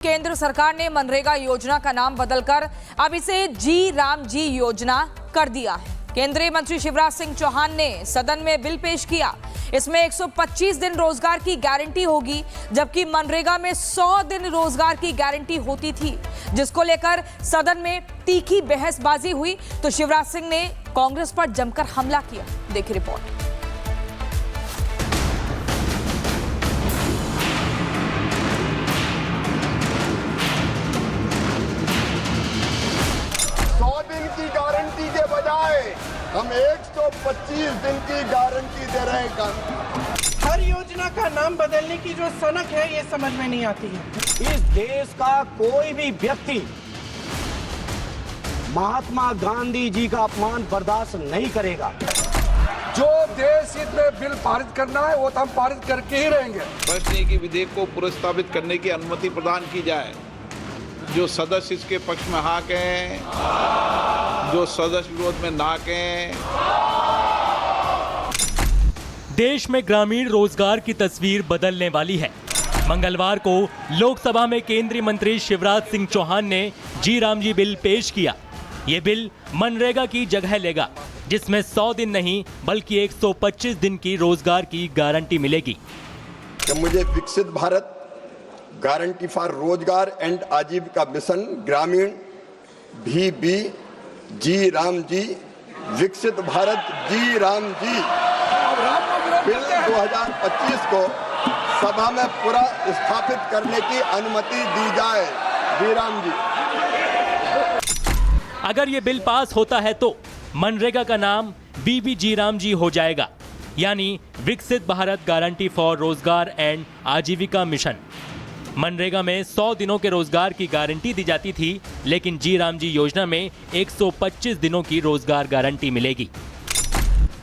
केंद्र सरकार ने मनरेगा योजना का नाम बदलकर अब इसे जी राम जी योजना कर दिया है। केंद्रीय मंत्री शिवराज सिंह चौहान ने सदन में बिल पेश किया। इसमें 125 दिन रोजगार की गारंटी होगी, जबकि मनरेगा में 100 दिन रोजगार की गारंटी होती थी, जिसको लेकर सदन में तीखी बहसबाजी हुई तो शिवराज सिंह ने कांग्रेस पर जमकर हमला किया। देखिए रिपोर्ट। के बजाय हम 125 दिन की गारंटी दे रहे हैं। हर योजना का नाम बदलने की जो सनक है, ये समझ में नहीं आती है। इस देश का कोई भी व्यक्ति महात्मा गांधी जी का अपमान बर्दाश्त नहीं करेगा। जो देश हित में बिल पारित करना है वो तो हम पारित करके ही रहेंगे। प्रश्न की विधेयक को पुनर्स्थापित करने की अनुमति प्रदान की जाए। जो सदस्य इसके पक्ष में हाँ कहें, जो सदस्य विरोध में ना कहें। देश में ग्रामीण रोजगार की तस्वीर बदलने वाली है। मंगलवार को लोकसभा में केंद्रीय मंत्री शिवराज सिंह चौहान ने जी राम जी बिल पेश किया। ये बिल मनरेगा की जगह लेगा, जिसमें 100 दिन नहीं बल्कि 125 दिन की रोजगार की गारंटी मिलेगी। मुझे विकसित भारत गारंटी फॉर रोजगार एंड आजीविका मिशन ग्रामीण भी जी राम जी विकसित भारत जी राम जी बिल 2025 को सभा में पूरा स्थापित करने की अनुमति दी जाए। जी राम जी। अगर ये बिल पास होता है तो मनरेगा का नाम बीबी जी राम जी हो जाएगा, यानी विकसित भारत गारंटी फॉर रोजगार एंड आजीविका मिशन। मनरेगा में 100 दिनों के रोजगार की गारंटी दी जाती थी, लेकिन जी राम जी योजना में 125 दिनों की रोजगार गारंटी मिलेगी।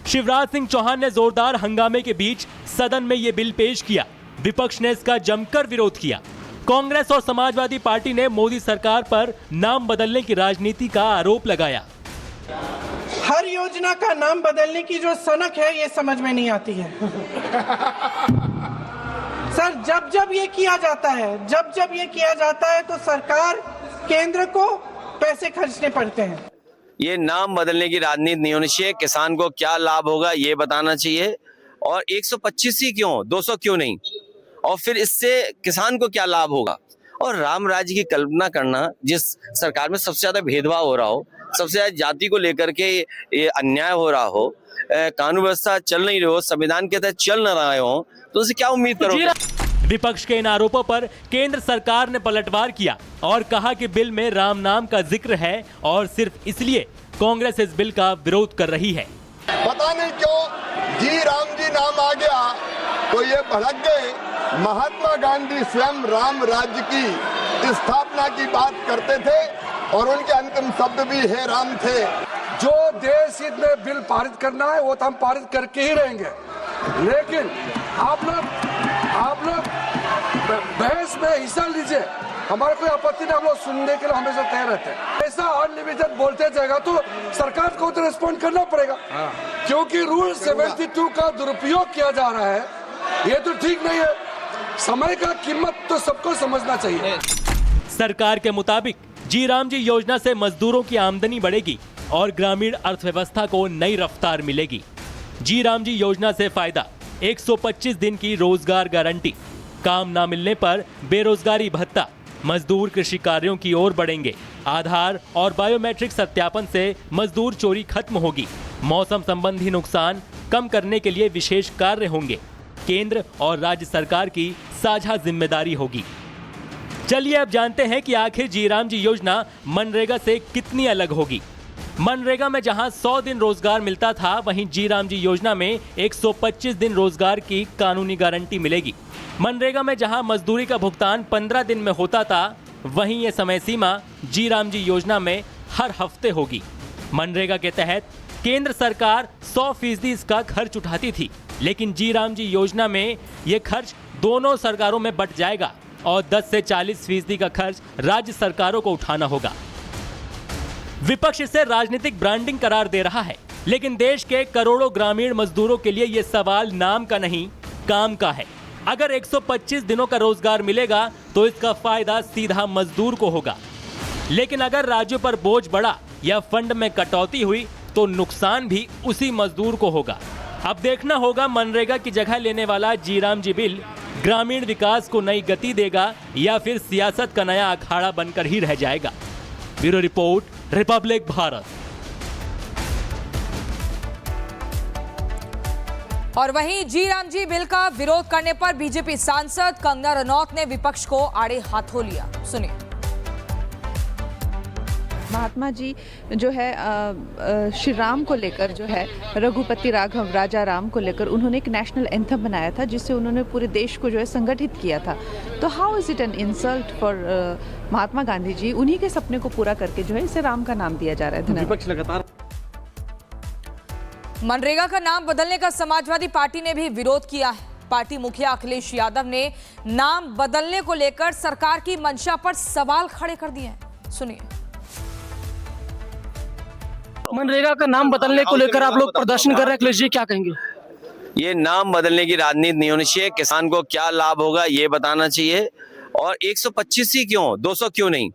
शिवराज सिंह चौहान ने जोरदार हंगामे के बीच सदन में ये बिल पेश किया। विपक्ष ने इसका जमकर विरोध किया। कांग्रेस और समाजवादी पार्टी ने मोदी सरकार पर नाम बदलने की राजनीति का आरोप लगाया। हर योजना का नाम बदलने की जो सनक है, ये समझ में नहीं आती है। सर, जब ये किया जाता है, जब ये किया जाता है तो सरकार केंद्र को पैसे खर्चने पड़ते हैं। ये नाम बदलने की राजनीति नहीं होनी चाहिए। किसान को क्या लाभ होगा ये बताना चाहिए, और 125 ही क्यों, 200 क्यों नहीं, और फिर इससे किसान को क्या लाभ होगा। और राम राज्य की कल्पना करना, जिस सरकार में सबसे ज्यादा भेदभाव हो रहा हो, सबसे ज्यादा जाति को लेकर के ये अन्याय हो रहा हो, कानून व्यवस्था चल नहीं रही हो, संविधान के तहत चल न रहे हो, तो उनसे क्या उम्मीद करोगे। विपक्ष के इन आरोपों पर केंद्र सरकार ने पलटवार किया और कहा कि बिल में राम नाम का जिक्र है और सिर्फ इसलिए कांग्रेस इस बिल का विरोध कर रही है। पता नहीं क्यों जी राम जी नाम आ गया तो ये भड़क गए। महात्मा गांधी स्वयं राम राज्य की स्थापना की बात करते थे और उनके अंतिम शब्द भी हे राम थे। जो देश हित में बिल पारित करना है वो तो हम पारित करके ही रहेंगे, लेकिन आप लोग बहस में हिस्सा लीजिए, हमारा कोई आपत्ति नहीं। हम लोग सुनने के लिए हमेशा तैयार रहते हैं। ऐसा अनलिमिटेड बोलते जाएगा तो सरकार को तो रिस्पॉन्ड करना पड़ेगा, क्योंकि रूल 72 का दुरुपयोग किया जा रहा है। ये तो ठीक नहीं है। समय का कीमत तो सबको समझना चाहिए। सरकार के मुताबिक जी राम जी योजना से मजदूरों की आमदनी बढ़ेगी और ग्रामीण अर्थव्यवस्था को नई रफ्तार मिलेगी। जी राम जी योजना से फायदा 125 दिन की रोजगार गारंटी, काम ना मिलने पर बेरोजगारी भत्ता, मजदूर कृषि कार्यों की ओर बढ़ेंगे, आधार और बायोमेट्रिक सत्यापन से मजदूर चोरी खत्म होगी, मौसम संबंधी नुकसान कम करने के लिए विशेष कार्य होंगे, केंद्र और राज्य सरकार की साझा जिम्मेदारी होगी। चलिए अब जानते हैं कि आखिर जी राम जी योजना मनरेगा से कितनी अलग होगी। मनरेगा में जहां 100 दिन रोजगार मिलता था, वहीं जी राम जी योजना में 125 दिन रोजगार की कानूनी गारंटी मिलेगी। मनरेगा में जहां मजदूरी का भुगतान 15 दिन में होता था, वहीं ये समय सीमा जी राम जी योजना में हर हफ्ते होगी। मनरेगा के तहत केंद्र सरकार 100% इसका खर्च उठाती थी, लेकिन जी राम जी योजना में ये खर्च दोनों सरकारों में बंट जाएगा और 10 से 40% का खर्च राज्य सरकारों को उठाना होगा। विपक्ष इसे राजनीतिक ब्रांडिंग करार दे रहा है, लेकिन देश के करोड़ों ग्रामीण मजदूरों के लिए यह सवाल नाम का नहीं, काम का है। अगर 125 दिनों का रोजगार मिलेगा तो इसका फायदा सीधा मजदूर को होगा, लेकिन अगर राज्यों पर बोझ बढ़ा या फंड में कटौती हुई तो नुकसान भी उसी मजदूर को होगा। अब देखना होगा मनरेगा की जगह लेने वाला जी राम जी बिल ग्रामीण विकास को नई गति देगा या फिर सियासत का नया अखाड़ा बनकर ही रह जाएगा। Bureau report, Republic Bharat. और वहीं जी राम जी बिल का विरोध करने पर बीजेपी सांसद कंगना रनौत ने विपक्ष को आड़े हाथों लिया। सुनिए। महात्मा जी जो है श्री राम को लेकर जो है रघुपति राघव राजा राम को लेकर उन्होंने एक नेशनल एंथम बनाया था, जिससे उन्होंने पूरे देश को जो है संगठित किया था। तो how is it an insult for Mahatma Gandhi ji? उन्हीं के सपने को पूरा करके जो है इसे राम का नाम दिया जा रहा है। विपक्ष लगातार मनरेगा का नाम बदलने का समाजवादी पार्टी ने भी विरोध किया है। पार्टी मुखिया अखिलेश यादव ने नाम बदलने को लेकर सरकार की मंशा पर सवाल खड़े कर दिए हैं। सुनिए। मनरेगा का नाम बदलने को लेकर आप लोग प्रदर्शन कर रहे हैं, अखिलेश जी क्या कहेंगे? ये नाम बदलने की राजनीति नहीं होनी चाहिए। किसान को क्या लाभ होगा ये बताना चाहिए। और 125 ही क्यों, 200 क्यों नहीं?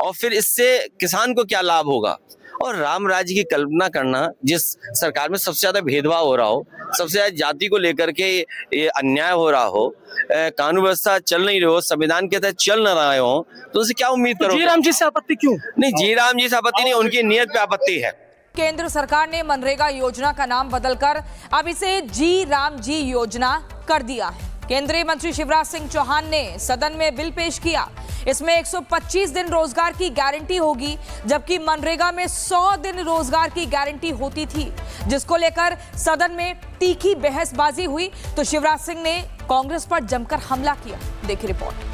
और फिर इससे किसान को क्या लाभ होगा? और राम राज्य की कल्पना करना, जिस सरकार में सबसे ज्यादा भेदभाव हो रहा हो, सबसे ज्यादा जाति को लेकर के ये अन्याय हो रहा हो, कानून व्यवस्था चल नहीं रही हो, संविधान के तहत चल न रहे हो, तो उनसे क्या उम्मीद करोगे? जी राम जी से आपत्ति क्यों? नहीं, जी राम जी से आपत्ति नहीं, उनकी नीयत पे आपत्ति है। केंद्र सरकार ने मनरेगा योजना का नाम बदलकर अब इसे जी राम जी योजना कर दिया है। केंद्रीय मंत्री शिवराज सिंह चौहान ने सदन में बिल पेश किया। इसमें 125 दिन रोजगार की गारंटी होगी, जबकि मनरेगा में 100 दिन रोजगार की गारंटी होती थी, जिसको लेकर सदन में तीखी बहसबाजी हुई तो शिवराज सिंह ने कांग्रेस पर जमकर हमला किया। देखिए रिपोर्ट।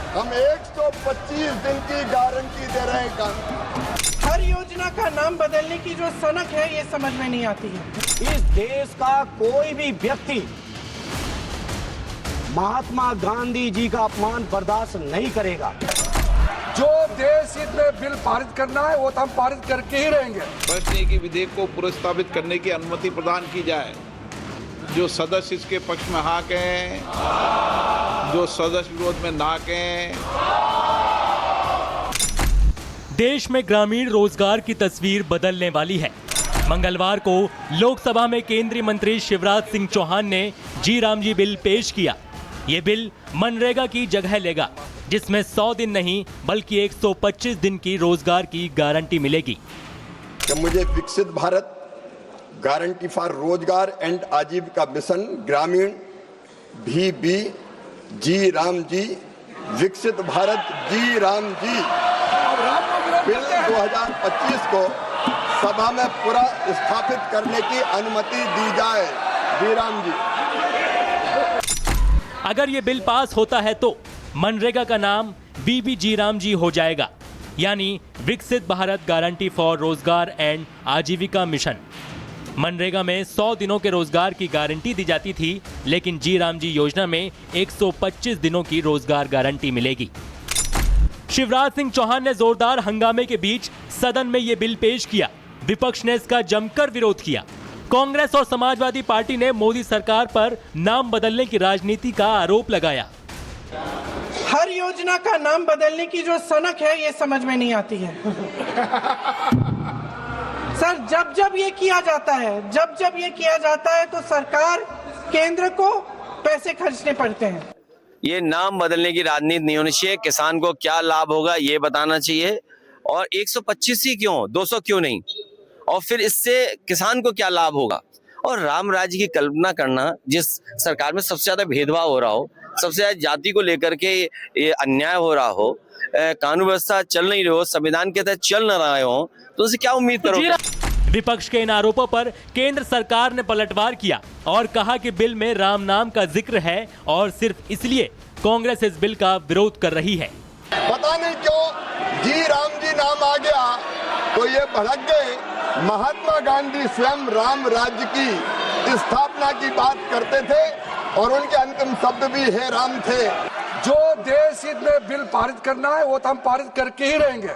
हम 125 दिन की गारंटी दे रहे हैं। हर योजना का नाम बदलने की जो सनक है ये समझ में नहीं आती है। इस देश का कोई भी व्यक्ति महात्मा गांधी जी का अपमान बर्दाश्त नहीं करेगा। जो देश हित में बिल पारित करना है वो तो हम पारित करके ही रहेंगे। प्रश्न है कि विधेयक को पुनर्स्थापित करने की अनुमति प्रदान की जाए। जो सदस्य इसके पक्ष में हाँ कहें, जो सदस्य विरोध में ना कहें। देश में ग्रामीण रोजगार की तस्वीर बदलने वाली है। मंगलवार को लोकसभा में केंद्रीय मंत्री शिवराज सिंह चौहान ने जी राम जी बिल पेश किया। ये बिल मनरेगा की जगह लेगा, जिसमें 100 दिन नहीं बल्कि 125 दिन की रोजगार की गारंटी मिलेगी। मुझे विकसित भारत, गारंटी फॉर रोजगार एंड आजीविका मिशन ग्रामीण VB जी राम जी, विकसित भारत जी राम जी बिल 2025 को सभा में पूरा स्थापित करने की अनुमति दी जाए। जी राम जी। अगर ये बिल पास होता है तो मनरेगा का नाम VB जी राम जी हो जाएगा, यानी विकसित भारत गारंटी फॉर रोजगार एंड आजीविका मिशन। मनरेगा में 100 दिनों के रोजगार की गारंटी दी जाती थी, लेकिन जी राम जी योजना में 125 दिनों की रोजगार गारंटी मिलेगी। शिवराज सिंह चौहान ने जोरदार हंगामे के बीच सदन में ये बिल पेश किया। विपक्ष ने इसका जमकर विरोध किया। कांग्रेस और समाजवादी पार्टी ने मोदी सरकार पर नाम बदलने की राजनीति का आरोप लगाया। हर योजना का नाम बदलने की जो सनक है ये समझ में नहीं आती है। सर, जब ये किया जाता है, जब ये किया जाता है तो सरकार केंद्र को पैसे खर्चने पड़ते हैं। ये नाम बदलने की राजनीति नहीं होनी चाहिए। किसान को क्या लाभ होगा ये बताना चाहिए। और 125 ही क्यों, 200 क्यों नहीं? और फिर इससे किसान को क्या लाभ होगा? और राम राज्य की कल्पना करना, जिस सरकार में सबसे ज्यादा भेदभाव हो रहा हो, सबसे ज्यादा जाति को लेकर के ये अन्याय हो रहा हो, कानून व्यवस्था चल नहीं रही हो, संविधान के तहत चल न रहे हो, तो उनसे क्या उम्मीद करोगे? विपक्ष के इन आरोपों पर केंद्र सरकार ने पलटवार किया और कहा कि बिल में राम नाम का जिक्र है और सिर्फ इसलिए कांग्रेस इस बिल का विरोध कर रही है। पता नहीं क्यों जी राम जी नाम आ गया तो ये भड़क गए। महात्मा गांधी स्वयं राम राज्य की स्थापना की बात करते थे और उनके अंतिम शब्द भी हे राम थे। जो देश हित में बिल पारित करना है वो तो हम पारित करके ही रहेंगे,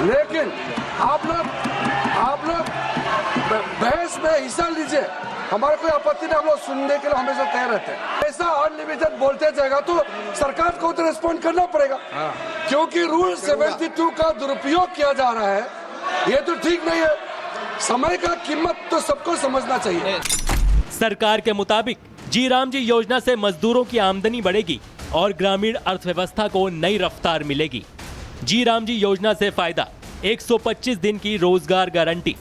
लेकिन आप लोग बहस में हिस्सा लीजिए, हमारे कोई आपत्ति नहीं, हम लोग सुनने के लिए हमेशा तैयार रहते हैं। ऐसा अनलिमिटेड बोलते जाएगा तो सरकार को तो रिस्पॉन्ड करना पड़ेगा, क्योंकि रूल 72 का दुरुपयोग किया जा रहा है, ये तो ठीक नहीं है। समय का कीमत तो सबको समझना चाहिए। सरकार के मुताबिक जी राम जी योजना से मजदूरों की आमदनी बढ़ेगी और ग्रामीण अर्थव्यवस्था को नई रफ्तार मिलेगी। जी राम जी योजना से फायदा 125 दिन की रोजगार गारंटी,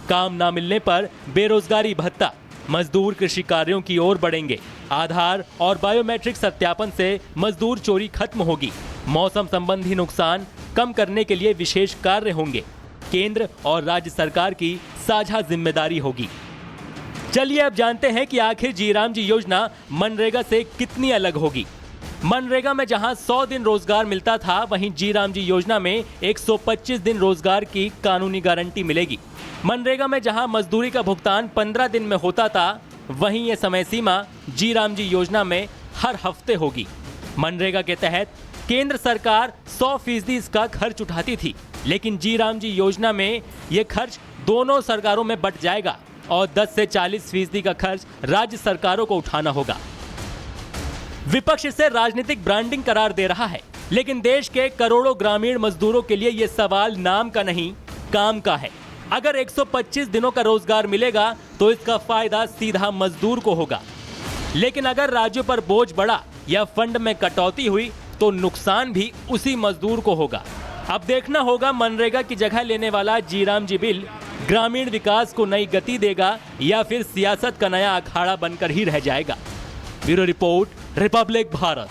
काम ना मिलने पर बेरोजगारी भत्ता, मजदूर कृषि कार्यों की ओर बढ़ेंगे, आधार और बायोमेट्रिक सत्यापन से मजदूर चोरी खत्म होगी, मौसम संबंधी नुकसान कम करने के लिए विशेष कार्य होंगे, केंद्र और राज्य सरकार की साझा जिम्मेदारी होगी। चलिए अब जानते हैं कि आखिर जी राम जी योजना मनरेगा से कितनी अलग होगी। मनरेगा में जहां 100 दिन रोजगार मिलता था, वहीं जी राम जी योजना में 125 दिन रोजगार की कानूनी गारंटी मिलेगी। मनरेगा में जहां मजदूरी का भुगतान 15 दिन में होता था, वहीं ये समय सीमा जी राम जी योजना में हर हफ्ते होगी। मनरेगा के तहत केंद्र सरकार 100% इसका खर्च उठाती थी, लेकिन जी राम जी योजना में ये खर्च दोनों सरकारों में बंट जाएगा और 10 से 40% का खर्च राज्य सरकारों को उठाना होगा। विपक्ष इसे राजनीतिक ब्रांडिंग करार दे रहा है, लेकिन देश के करोड़ों ग्रामीण मजदूरों के लिए यह सवाल नाम का नहीं, काम का है। अगर 125 दिनों का रोजगार मिलेगा तो इसका फायदा सीधा मजदूर को होगा, लेकिन अगर राज्यों पर बोझ बढ़ा या फंड में कटौती हुई तो नुकसान भी उसी मजदूर को होगा। अब देखना होगा मनरेगा की जगह लेने वाला जी राम जी बिल ग्रामीण विकास को नई गति देगा या फिर सियासत का नया अखाड़ा बनकर ही रह जाएगा। Bureau report, Republic Bharat.